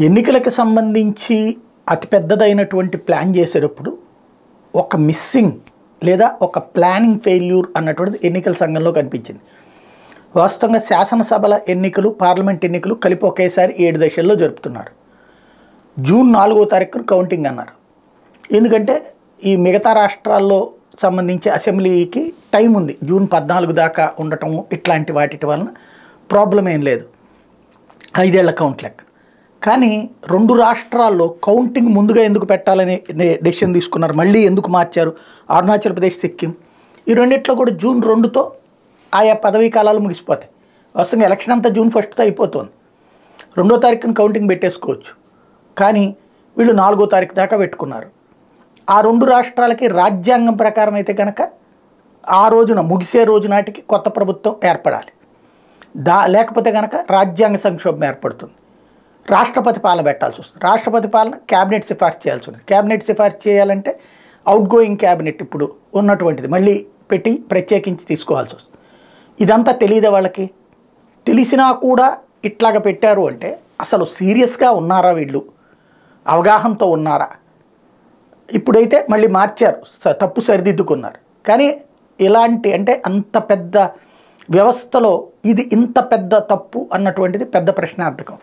ఎన్నికలకు సంబంధించి అతిపెద్దదైనటువంటి ప్లాన్ చేసేటప్పుడు ఒక మిస్సింగ్ లేదా ఒక ప్లానింగ్ ఫెయిల్యూర్ అన్నటువంటిది ఎన్నికల సంఘంలో కనిపించింది. వాస్తవంగా శాసనసభల ఎన్నికలు, పార్లమెంట్ ఎన్నికలు కలిపి ఒకేసారి 7 దశల్లో జరుపుతున్నారు. జూన్ 4వ తారీఖున కౌంటింగ్ అన్నారు. ఎందుకంటే ఈ మిగతా రాష్ట్రాల్లో సంబంధించి అసెంబ్లీకి టైం ఉంది, జూన్ 14 దాకా ఉండటం, ఇట్లాంటి వాటి వలన ప్రాబ్లం ఏం లేదు, 5 ఏళ్ల కౌంట్ లెక్క. కానీ 2 రాష్ట్రాల్లో కౌంటింగ్ ముందుగా ఎందుకు పెట్టాలని డెసిషన్ తీసుకున్నారు, మళ్ళీ ఎందుకు మార్చారు? అరుణాచల్ ప్రదేశ్, సిక్కిం ఈ రెండిట్లో కూడా జూన్ 2తో ఆయా పదవీ కాలాలు ముగిసిపోతాయి. వాస్తవంగా ఎలక్షన్ అంతా జూన్ 1తో అయిపోతుంది. 2వ తారీఖున కౌంటింగ్ పెట్టేసుకోవచ్చు. కానీ వీళ్ళు 4వ తారీఖు దాకా పెట్టుకున్నారు. ఆ 2 రాష్ట్రాలకి రాజ్యాంగం ప్రకారం అయితే కనుక ఆ రోజున ముగిసే రోజు నాటికి కొత్త ప్రభుత్వం ఏర్పడాలి. లేకపోతే కనుక రాజ్యాంగ సంక్షోభం ఏర్పడుతుంది. రాష్ట్రపతి పాలన పెట్టాల్సి వస్తుంది. రాష్ట్రపతి పాలన క్యాబినెట్ సిఫార్సు చేయాల్సి ఉంటుంది. క్యాబినెట్ సిఫార్సు చేయాలంటే అవుట్ గోయింగ్ క్యాబినెట్ ఇప్పుడు ఉన్నటువంటిది మళ్ళీ పెట్టి ప్రత్యేకించి తీసుకోవాల్సి వస్తుంది. ఇదంతా తెలియదు వాళ్ళకి. తెలిసినా కూడా ఇట్లాగ పెట్టారు అంటే అసలు సీరియస్గా ఉన్నారా వీళ్ళు, అవగాహనతో ఉన్నారా? ఇప్పుడైతే మళ్ళీ మార్చారు, తప్పు సరిదిద్దుకున్నారు. కానీ ఇలాంటి అంటే అంత పెద్ద వ్యవస్థలో ఇది ఇంత పెద్ద తప్పు అన్నటువంటిది పెద్ద ప్రశ్నార్థకం.